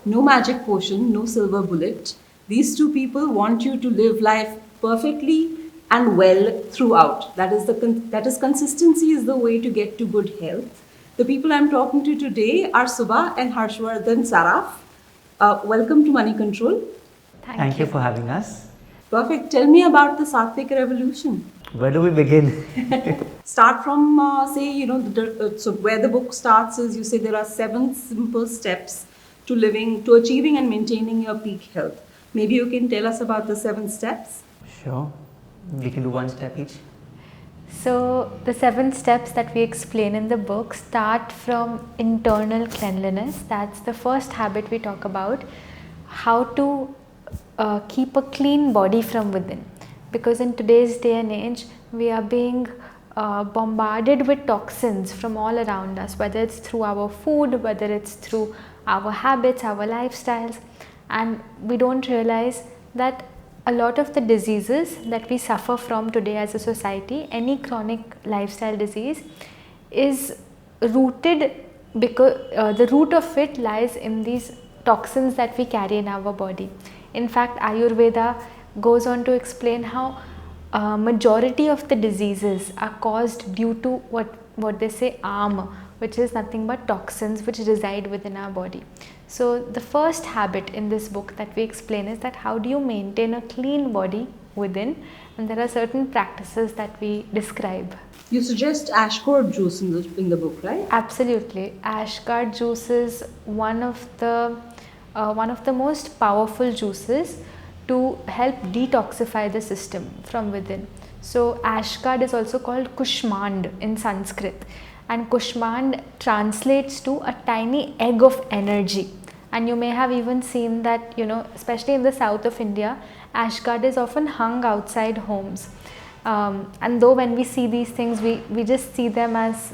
no magic potion, no silver bullet. These two people want you to live life perfectly and well throughout. That is consistency is the way to get to good health. The people I'm talking to today are Subah and Harshvardhan Saraf. Welcome to Money Control. Thank you for having us. Perfect. Tell me about the Sattvic revolution. Where do we begin? Start from so where the book starts is you say there are 7 simple steps to living, to achieving and maintaining your peak health. Maybe you can tell us about the 7 steps. Sure. We can do one step each. So the 7 steps that we explain in the book start from internal cleanliness. That's the first habit we talk about. How to keep a clean body from within. Because in today's day and age, we are being bombarded with toxins from all around us, whether it's through our food, whether it's through our habits, our lifestyles, and we don't realize that a lot of the diseases that we suffer from today as a society, any chronic lifestyle disease, is rooted because the root of it lies in these toxins that we carry in our body. In fact, Ayurveda goes on to explain how majority of the diseases are caused due to what they say aam, which is nothing but toxins which reside within our body. So the first habit in this book that we explain is that how do you maintain a clean body within, and there are certain practices that we describe. You suggest Ash Gourd Juice in the book, right? Absolutely. Ash Gourd Juice is one of the most powerful juices to help detoxify the system from within. So Ash Gourd is also called Kushmand in Sanskrit, and Kushmand translates to a tiny egg of energy. And you may have even seen that, especially in the south of India, Ash Gourd is often hung outside homes. And though when we see these things, we just see them as,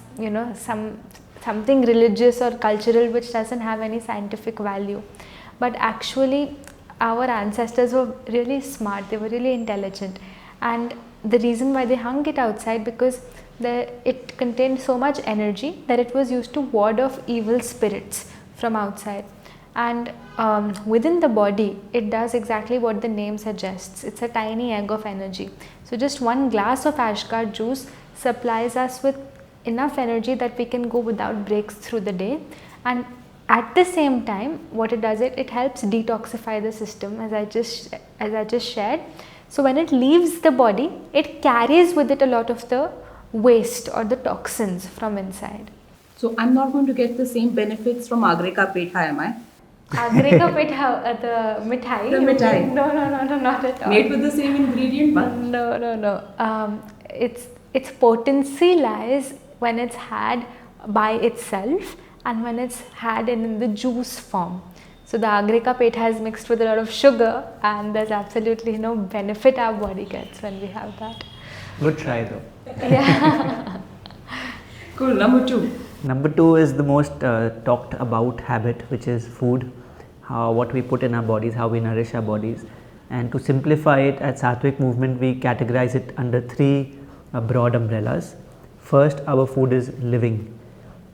something religious or cultural which doesn't have any scientific value. But actually, our ancestors were really smart, they were really intelligent, and the reason why they hung it outside because it contained so much energy that it was used to ward off evil spirits from outside. And within the body, it does exactly what the name suggests. It's a tiny egg of energy. So just 1 glass of Ash Gourd juice supplies us with enough energy that we can go without breaks through the day. And at the same time, what it does, it helps detoxify the system, as I just shared. So when it leaves the body, it carries with it a lot of the waste or the toxins from inside. So I'm not going to get the same benefits from Agre ka petha, am I? Agre ka petha, the mithai? The mithai. No, not at all. Made with the same ingredient, but? No. Its potency lies when it's had by itself and when it's had in the juice form. So the Agre ka petha is mixed with a lot of sugar, and there's absolutely no benefit our body gets when we have that. Good try though. Yeah. Cool. Number 2. Number 2 is the most talked about habit, which is food. What we put in our bodies, how we nourish our bodies. And to simplify it, at Satvic Movement, we categorize it under 3 broad umbrellas. First, our food is living.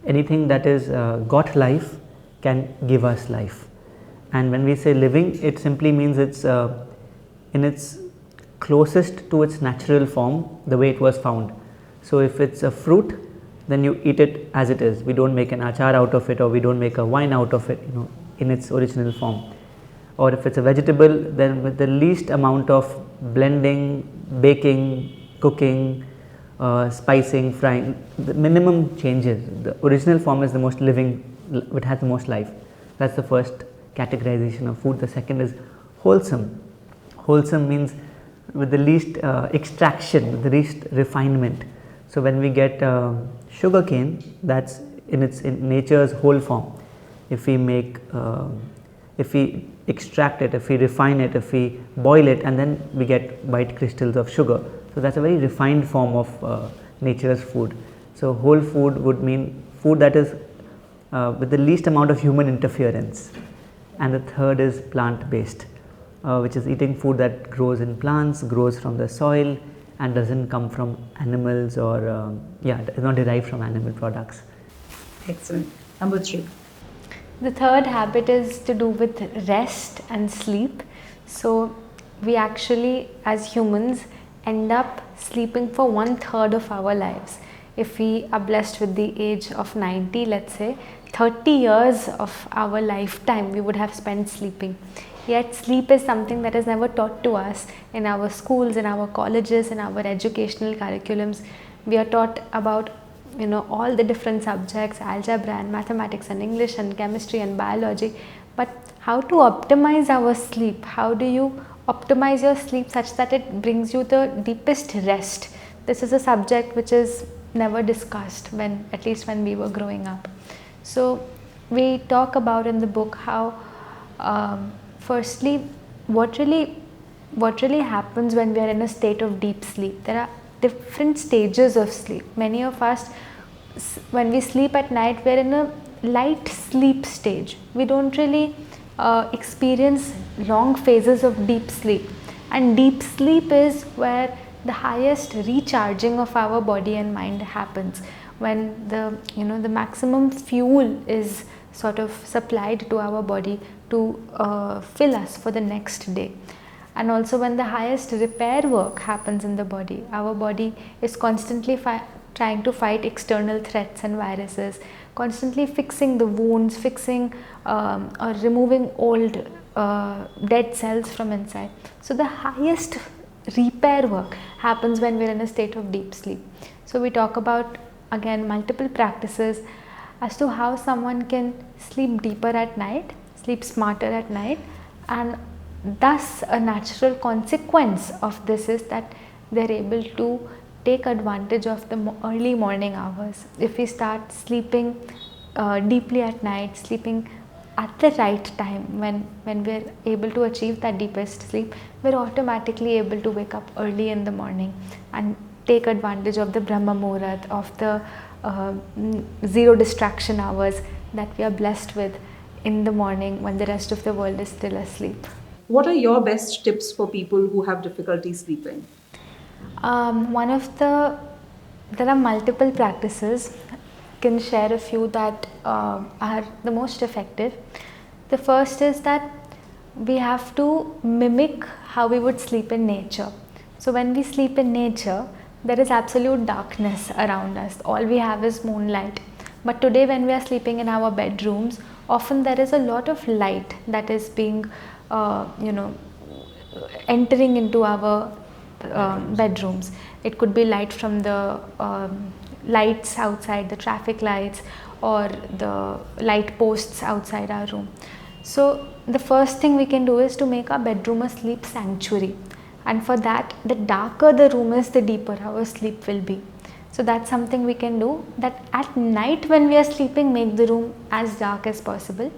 Anything that is got life can give us life. And when we say living, it simply means it's in its closest to its natural form, the way it was found. So if it's a fruit, then you eat it as it is. We don't make an achar out of it, or we don't make a wine out of it, in its original form. Or if it's a vegetable, then with the least amount of blending, baking, cooking, spicing, frying, the minimum changes. The original form is the most living, it has the most life. That's the first categorization of food. The second is wholesome. Wholesome means with the least extraction, with the least refinement. So when we get sugar cane, that's in nature's whole form. If we extract it, if we refine it, if we boil it, and then we get white crystals of sugar. So that's a very refined form of nature's food. So whole food would mean food that is with the least amount of human interference. And the third is plant-based, which is eating food that grows in plants, grows from the soil, and doesn't come from animals or is not derived from animal products. Excellent. Number 3. The third habit is to do with rest and sleep. So we actually, as humans, end up sleeping for 1/3 of our lives. If we are blessed with the age of 90, let's say, 30 years of our lifetime we would have spent sleeping. Yet sleep is something that is never taught to us in our schools, in our colleges, in our educational curriculums. We are taught about all the different subjects, algebra and mathematics and English and chemistry and biology, but how to optimize our sleep? How do you optimize your sleep such that it brings you the deepest rest? This is a subject which is never discussed, at least when we were growing up. So we talk about in the book how firstly what really happens when we are in a state of deep sleep. There are different stages of sleep. Many of us, when we sleep at night, we are in a light sleep stage. We don't really experience long phases of deep sleep, and deep sleep is where the highest recharging of our body and mind happens, when the maximum fuel is sort of supplied to our body to fill us for the next day. And also when the highest repair work happens in the body. Our body is constantly trying to fight external threats and viruses, constantly fixing the wounds, fixing or removing old dead cells from inside. So the highest repair work happens when we are in a state of deep sleep. So we talk about, again, multiple practices as to how someone can sleep deeper at night, sleep smarter at night, and thus a natural consequence of this is that they are able to take advantage of the early morning hours. If we start sleeping deeply at night, sleeping at the right time, when we are able to achieve that deepest sleep, we are automatically able to wake up early in the morning and take advantage of the Brahma Muhurat, of the zero distraction hours that we are blessed with in the morning when the rest of the world is still asleep. What are your best tips for people who have difficulty sleeping? There are multiple practices. I can share a few that are the most effective. The first is that we have to mimic how we would sleep in nature. So when we sleep in nature, there is absolute darkness around us. All we have is moonlight. But today when we are sleeping in our bedrooms, often there is a lot of light that is being entering into our bedrooms. It could be light from the lights outside, the traffic lights, or the light posts outside our room. So the first thing we can do is to make our bedroom a sleep sanctuary, and for that, the darker the room is, the deeper our sleep will be. So that's something we can do, that at night when we are sleeping, make the room as dark as possible.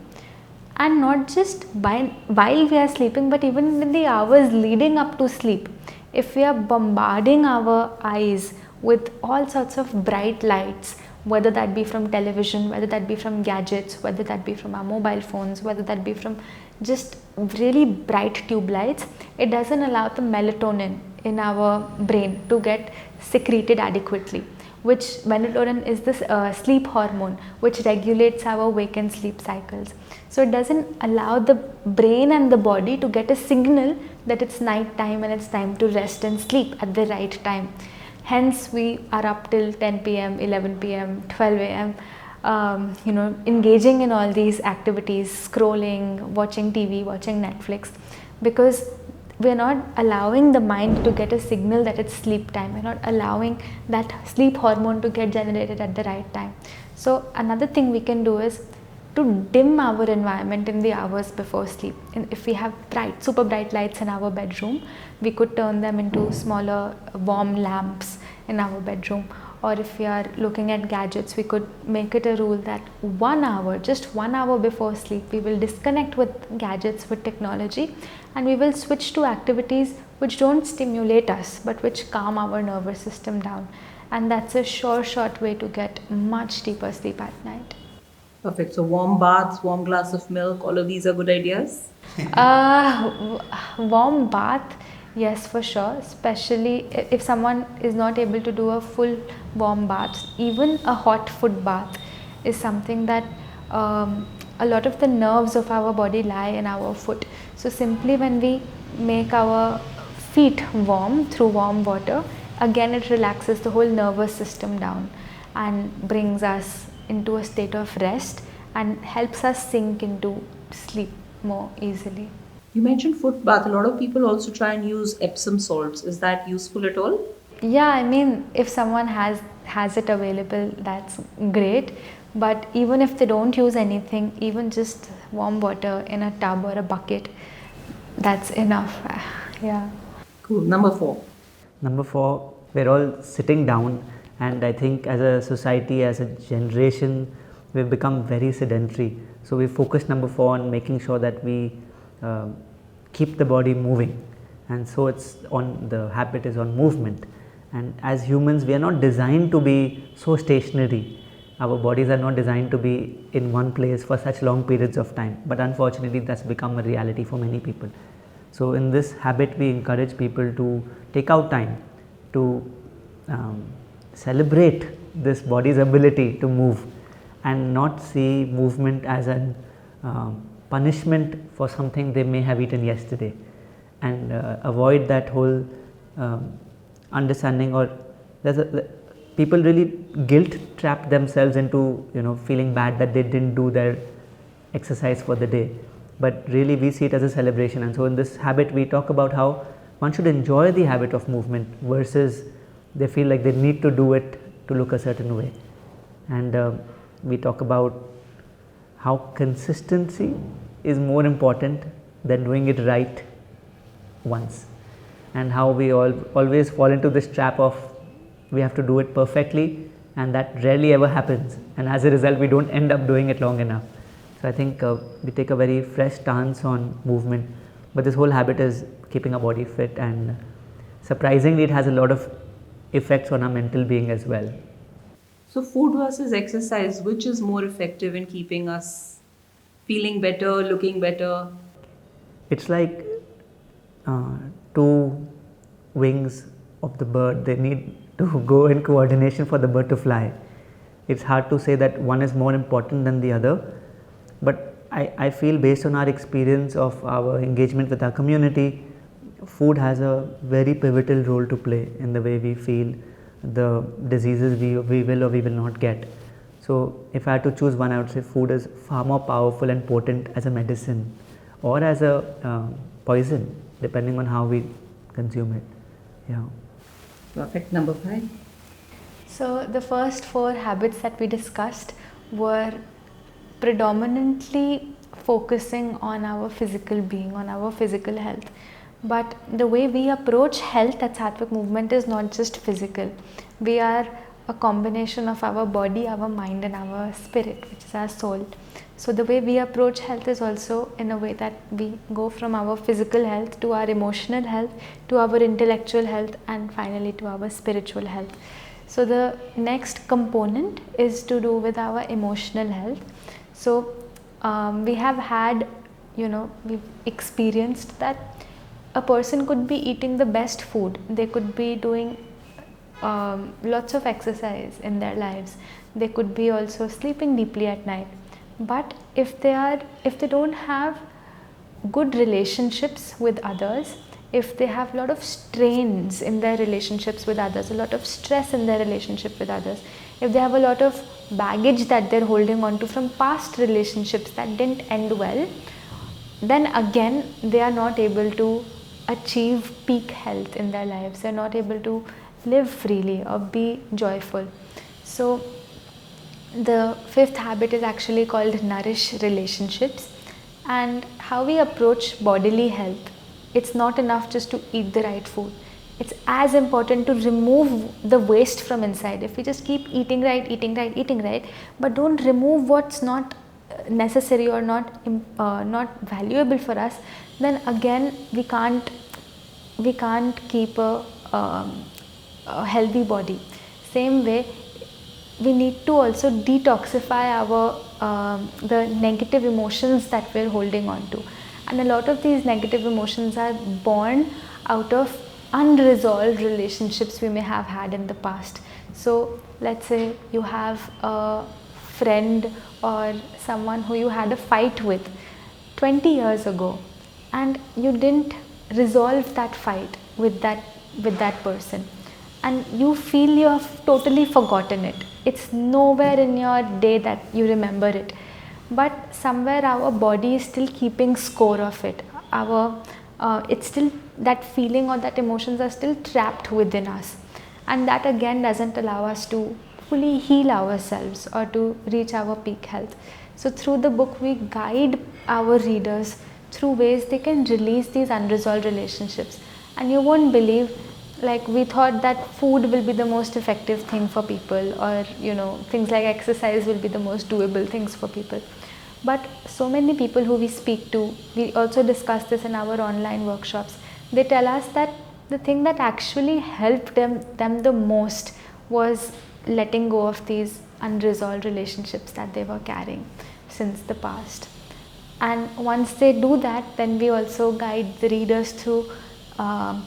And not just while we are sleeping, but even in the hours leading up to sleep. If we are bombarding our eyes with all sorts of bright lights, whether that be from television, whether that be from gadgets, whether that be from our mobile phones, whether that be from just really bright tube lights, it doesn't allow the melatonin in our brain to get secreted adequately, which melatonin is this sleep hormone which regulates our wake and sleep cycles. So it doesn't allow the brain and the body to get a signal that it's night time and it's time to rest and sleep at the right time. Hence we are up till 10 p.m, 11 p.m, 12 a.m, engaging in all these activities, scrolling, watching TV, watching Netflix, because we're not allowing the mind to get a signal that it's sleep time. We're not allowing that sleep hormone to get generated at the right time. So another thing we can do is to dim our environment in the hours before sleep. And if we have super bright lights in our bedroom, we could turn them into smaller warm lamps in our bedroom. Or if we are looking at gadgets, we could make it a rule that just 1 hour before sleep, we will disconnect with gadgets, with technology, and we will switch to activities which don't stimulate us, but which calm our nervous system down. And that's a short way to get much deeper sleep at night. Perfect. So warm baths, warm glass of milk, all of these are good ideas? Warm bath, yes, for sure. Especially if someone is not able to do a full warm bath, even a hot foot bath is something that a lot of the nerves of our body lie in our foot. So simply when we make our feet warm through warm water, again it relaxes the whole nervous system down and brings us into a state of rest and helps us sink into sleep more easily. You mentioned foot bath. A lot of people also try and use Epsom salts. Is that useful at all? Yeah, I mean, if someone has it available, that's great. But even if they don't use anything, even just warm water in a tub or a bucket, that's enough. Yeah. Cool. Number 4. Number 4, we're all sitting down, and I think as a society, as a generation, we've become very sedentary. So we focus number 4 on making sure that we keep the body moving, and so the habit is on movement. And as humans, we are not designed to be so stationary. Our bodies are not designed to be in one place for such long periods of time, but unfortunately that's become a reality for many people. So in this habit, we encourage people to take out time to celebrate this body's ability to move, and not see movement as a punishment for something they may have eaten yesterday, and avoid that whole understanding, or people really guilt trap themselves into feeling bad that they didn't do their exercise for the day, but really we see it as a celebration. And so in this habit we talk about how one should enjoy the habit of movement versus they feel like they need to do it to look a certain way. And we talk about how consistency is more important than doing it right once, and how we always fall into this trap of we have to do it perfectly, and that rarely ever happens, and as a result we don't end up doing it long enough. So I think we take a very fresh stance on movement, but this whole habit is keeping our body fit, and surprisingly it has a lot of effects on our mental being as well. So food versus exercise, which is more effective in keeping us feeling better, looking better? It's like two wings of the bird. They need to go in coordination for the bird to fly. It's hard to say that one is more important than the other, but I feel based on our experience of our engagement with our community, food has a very pivotal role to play in the way we feel, the diseases we will or we will not get. So if I had to choose one, I would say food is far more powerful and potent as a medicine or as a poison, depending on how we consume it. Yeah. Perfect. Number 5. So the first 4 habits that we discussed were predominantly focusing on our physical being, on our physical health. But the way we approach health at Satvic Movement is not just physical. We are a combination of our body, our mind and our spirit, which is our soul. So the way we approach health is also in a way that we go from our physical health to our emotional health, to our intellectual health, and finally to our spiritual health. So the next component is to do with our emotional health. So we have had, we've experienced that a person could be eating the best food, they could be doing lots of exercise in their lives, they could be also sleeping deeply at night, but if they don't have good relationships with others, if they have a lot of strains in their relationships with others, a lot of stress in their relationship with others, if they have a lot of baggage that they're holding on to from past relationships that didn't end well, then again they are not able to achieve peak health in their lives. They're not able to live freely or be joyful. So the 5th habit is actually called nourish relationships. And how we approach bodily health, it's not enough just to eat the right food. It's as important to remove the waste from inside. If we just keep eating right, but don't remove what's not necessary or not valuable for us, then again we can't keep a healthy body. Same way, we need to also detoxify the negative emotions that we're holding on to, and a lot of these negative emotions are born out of unresolved relationships we may have had in the past. So let's say you have a friend or someone who you had a fight with 20 years ago, and you didn't resolve that fight with that person, and you feel you have totally forgotten it. It's nowhere in your day that you remember it, but somewhere our body is still keeping score of it. It's still, that feeling or that emotions are still trapped within us, and that again doesn't allow us to fully heal ourselves or to reach our peak health. So through the book we guide our readers through ways they can release these unresolved relationships. And you won't believe, like, we thought that food will be the most effective thing for people, or things like exercise will be the most doable things for people. But so many people who we speak to, we also discuss this in our online workshops, they tell us that the thing that actually helped them the most was letting go of these unresolved relationships that they were carrying since the past. And once they do that, then we also guide the readers through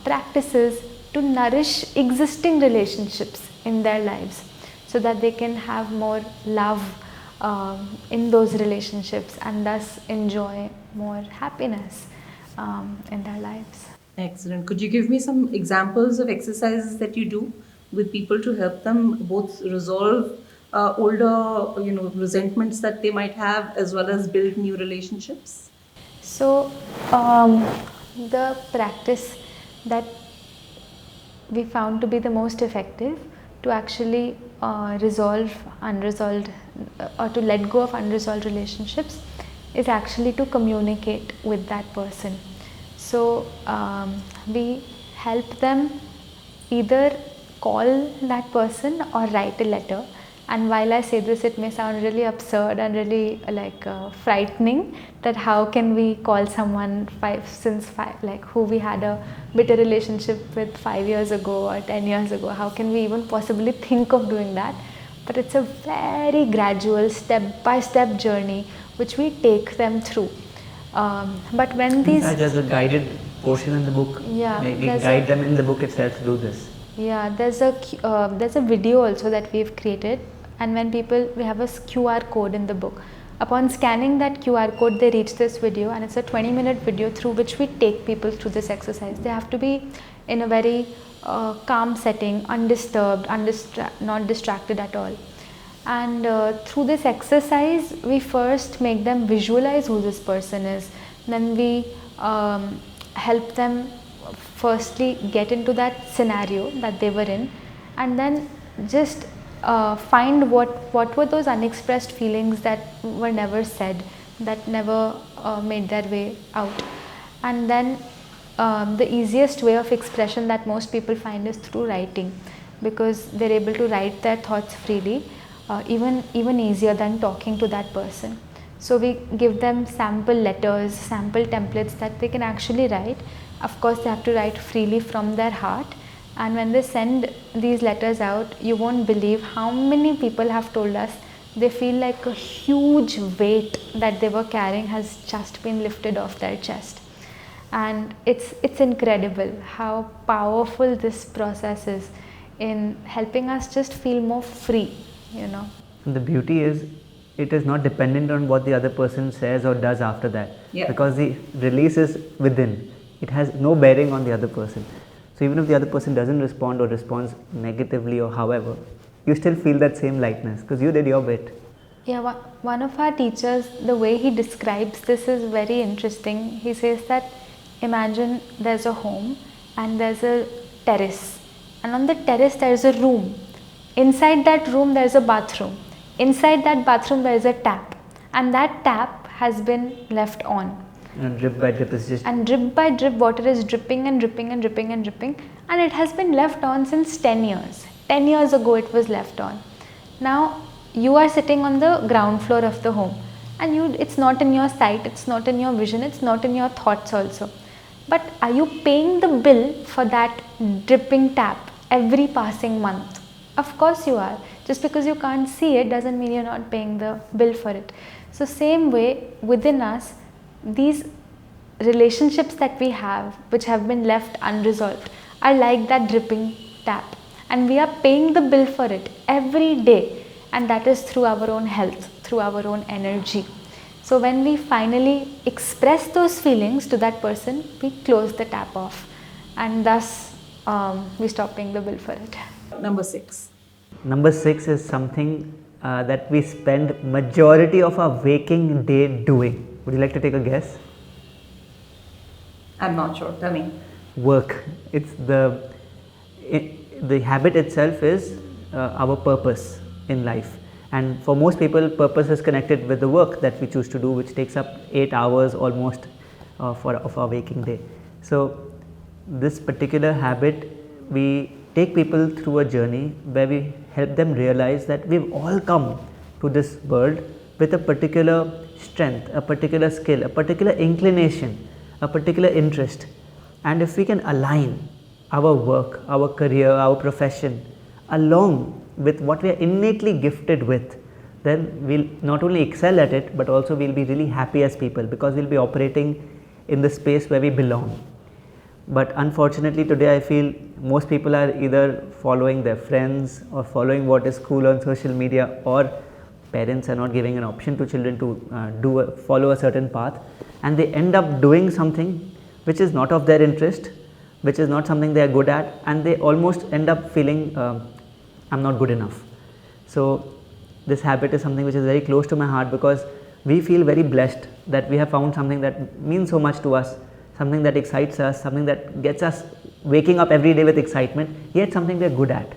practices to nourish existing relationships in their lives, so that they can have more love in those relationships, and thus enjoy more happiness in their lives. Excellent. Could you give me some examples of exercises that you do with people to help them both resolve older, resentments that they might have, as well as build new relationships? So, the practice that we found to be the most effective to actually resolve unresolved or to let go of unresolved relationships is actually to communicate with that person. So we help them either call that person or write a letter. And while I say this, it may sound really absurd and really frightening, that how can we call someone who we had a bitter relationship with 5 years ago or 10 years ago, how can we even possibly think of doing that? But it's a very gradual, step-by-step journey which we take them through. But when there's a guided portion in the book. Yeah, we guide them in the book itself to do this. Yeah, there's a video also that we've created, and when we have a QR code in the book. Upon scanning that QR code, they reach this video, and it's a 20-minute video through which we take people through this exercise. They have to be in a very calm setting, undisturbed, not distracted at all. And through this exercise, we first make them visualize who this person is. Then we help them firstly get into that scenario that they were in, and then just find what were those unexpressed feelings that were never said, that never made their way out. And then the easiest way of expression that most people find is through writing, because they're able to write their thoughts freely, even easier than talking to that person. So we give them sample letters, sample templates that they can actually write. Of course, they have to write freely from their heart. And when they send these letters out, you won't believe how many people have told us they feel like a huge weight that they were carrying has just been lifted off their chest. And it's incredible how powerful this process is in helping us just feel more free, The beauty is, it is not dependent on what the other person says or does after that. Yeah. Because the release is within. It has no bearing on the other person. So even if the other person doesn't respond or responds negatively or however, you still feel that same lightness because you did your bit. Yeah, one of our teachers, the way he describes this is very interesting. He says that imagine there's a home and there's a terrace, and on the terrace there's a room. Inside that room there's a bathroom. Inside that bathroom there is a tap, and that tap has been left on. And drip by drip is just... And drip by drip water is dripping and dripping and dripping and dripping, and it has been left on since 10 years. 10 years ago it was left on. Now you are sitting on the ground floor of the home, and it's not in your sight, it's not in your vision, it's not in your thoughts also. But are you paying the bill for that dripping tap every passing month? Of course you are. Just because you can't see it doesn't mean you're not paying the bill for it. So same way, within us, these relationships that we have, which have been left unresolved, are like that dripping tap, and we are paying the bill for it every day. and that is through our own health, through our own energy. So when we finally express those feelings to that person, we close the tap off, and thus we stop paying the bill for it. Number 6. Number 6 is something that we spend majority of our waking day doing. Would you like to take a guess? I'm not sure. Tell me. Work. It's the habit itself is our purpose in life, and for most people purpose is connected with the work that we choose to do, which takes up 8 hours almost of our waking day. So this particular habit, we take people through a journey where we help them realize that we've all come to this world with a particular strength, a particular skill, a particular inclination, a particular interest, and if we can align our work, our career, our profession along with what we are innately gifted with, then we'll not only excel at it, but also we'll be really happy as people, because we'll be operating in the space where we belong. But unfortunately today I feel most people are either following their friends or following what is cool on social media, or parents are not giving an option to children to follow a certain path, and they end up doing something which is not of their interest, which is not something they are good at, and they almost end up feeling I'm not good enough. So this habit is something which is very close to my heart, because we feel very blessed that we have found something that means so much to us, something that excites us, something that gets us waking up every day with excitement, yet something we are good at.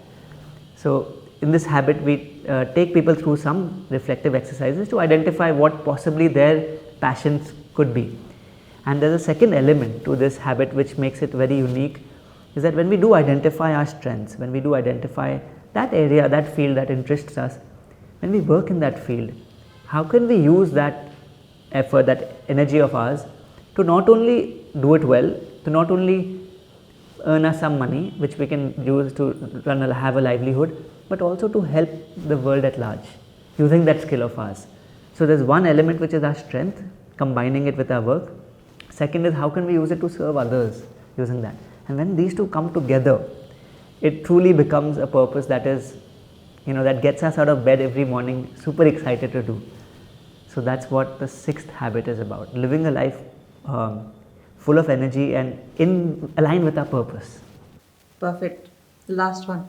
So in this habit we take people through some reflective exercises to identify what possibly their passions could be. And there is a second element to this habit which makes it very unique, is that when we do identify our strengths, when we do identify that area, that field that interests us, when we work in that field, how can we use that effort, that energy of ours to not only do it well, to not only earn us some money which we can use to have a livelihood, but also to help the world at large using that skill of ours. So there's one element which is our strength, combining it with our work. Second is how can we use it to serve others using that. And when these two come together, it truly becomes a purpose that is, that gets us out of bed every morning super excited to do. So that's what the 6th habit is about, living a life full of energy and in align with our purpose. Perfect. The last one.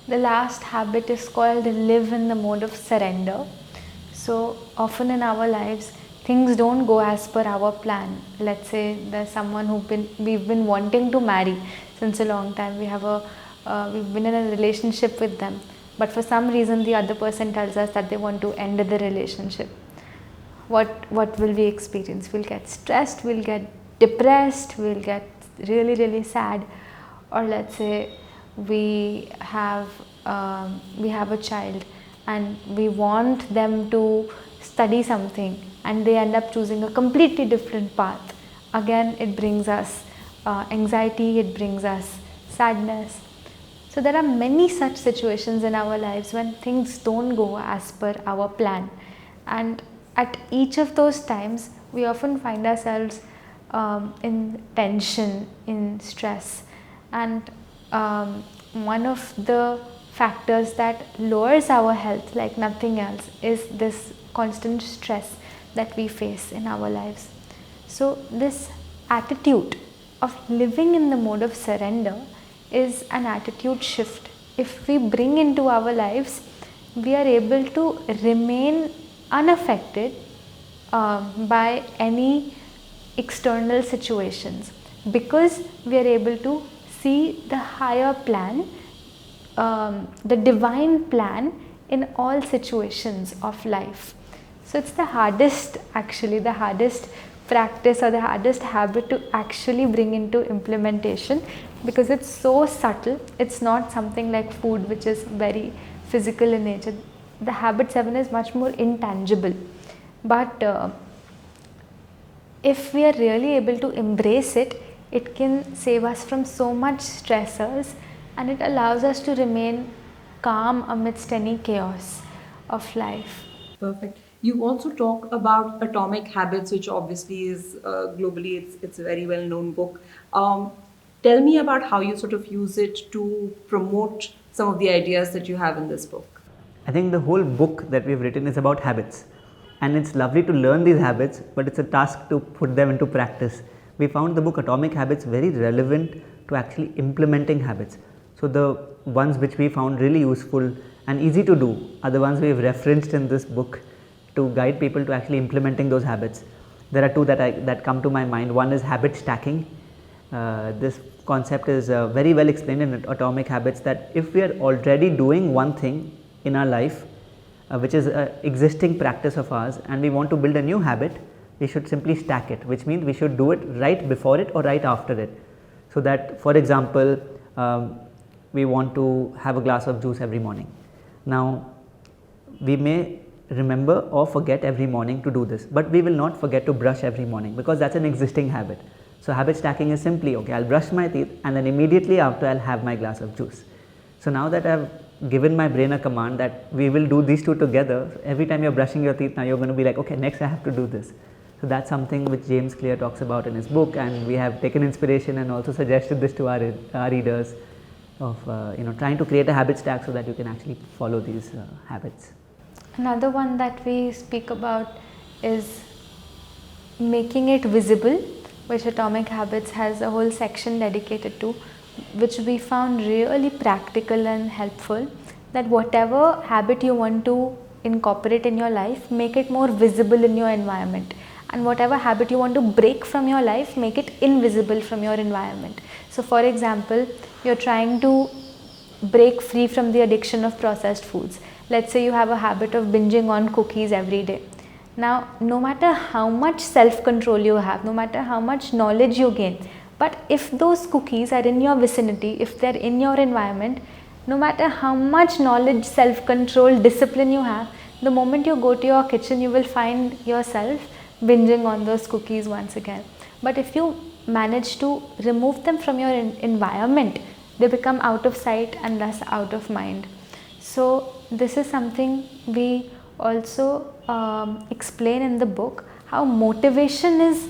The last habit is called live in the mode of surrender. So often in our lives, things don't go as per our plan. Let's say there's someone we've been wanting to marry since a long time. We've been in a relationship with them, but for some reason the other person tells us that they want to end the relationship. What will we experience? We'll get stressed, we'll get depressed, we'll get really, really sad. Or let's say we have a child and we want them to study something and they end up choosing a completely different path. Again, it brings us anxiety, it brings us sadness. So there are many such situations in our lives when things don't go as per our plan, and at each of those times we often find ourselves in tension, in stress, and one of the factors that lowers our health like nothing else is this constant stress that we face in our lives. So this attitude of living in the mode of surrender is an attitude shift. If we bring into our lives, we are able to remain unaffected by any external situations, because we are able to see the higher plan, the divine plan in all situations of life. So it's the hardest practice or the hardest habit to actually bring into implementation, because it's so subtle. It's not something like food, which is very physical in nature. The habit 7 is much more intangible, but if we are really able to embrace it, it can save us from so much stressors, and it allows us to remain calm amidst any chaos of life. Perfect. You also talk about Atomic Habits, which obviously is globally it's a very well known book. Tell me about how you sort of use it to promote some of the ideas that you have in this book. I think the whole book that we've written is about habits, and it's lovely to learn these habits, but it's a task to put them into practice. We found the book Atomic Habits very relevant to actually implementing habits. So the ones which we found really useful and easy to do are the ones we've referenced in this book to guide people to actually implementing those habits. There are two that come to my mind. One is habit stacking. This concept is very well explained in Atomic Habits, that if we are already doing one thing in our life which is an existing practice of ours, and we want to build a new habit, we should simply stack it, which means we should do it right before it or right after it. So that, for example, we want to have a glass of juice every morning. Now, we may remember or forget every morning to do this, but we will not forget to brush every morning, because that's an existing habit. So habit stacking is simply, okay, I'll brush my teeth and then immediately after I'll have my glass of juice. So now that I've given my brain a command that we will do these two together, every time you're brushing your teeth, now you're going to be like, okay, next I have to do this. So that's something which James Clear talks about in his book, and we have taken inspiration and also suggested this to our readers of trying to create a habit stack so that you can actually follow these habits. Another one that we speak about is making it visible, which Atomic Habits has a whole section dedicated to, which we found really practical and helpful. That whatever habit you want to incorporate in your life, make it more visible in your environment, and whatever habit you want to break from your life, make it invisible from your environment. So for example, you're trying to break free from the addiction of processed foods. Let's say you have a habit of binging on cookies every day. Now, no matter how much self-control you have, no matter how much knowledge you gain, but if those cookies are in your vicinity, if they're in your environment, no matter how much knowledge, self-control, discipline you have, the moment you go to your kitchen, you will find yourself binging on those cookies once again. But if you manage to remove them from your environment, they become out of sight and thus out of mind. So this is something we also explain in the book, how motivation is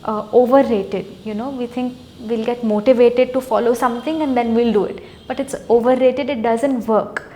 overrated. We think we'll get motivated to follow something and then we'll do it, but it's overrated. It doesn't work.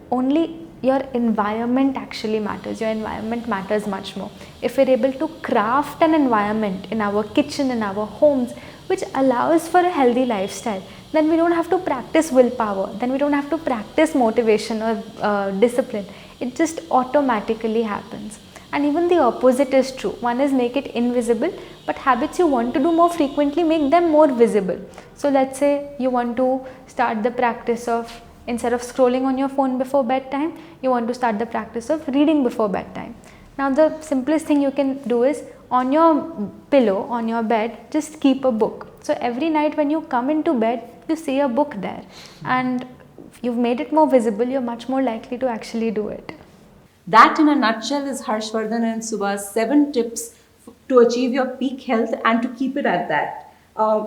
Only your environment actually matters. Your environment matters much more. If we're able to craft an environment in our kitchen, in our homes, which allows for a healthy lifestyle, then we don't have to practice willpower, then we don't have to practice motivation or discipline. It just automatically happens. And even the opposite is true. One is make it invisible, but habits you want to do more frequently, make them more visible. So let's say you want to start the practice of, instead of scrolling on your phone before bedtime, you want to start the practice of reading before bedtime. Now the simplest thing you can do is, on your pillow, on your bed, just keep a book. So every night when you come into bed, you see a book there, and you've made it more visible, you're much more likely to actually do it. That in a nutshell is Harshvardhan and Subah's 7 tips to achieve your peak health and to keep it at that.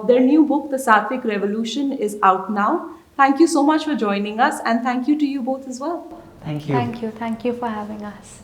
Their new book, The Sattvic Revolution, is out now. Thank you so much for joining us, and thank you to you both as well. Thank you. Thank you for having us.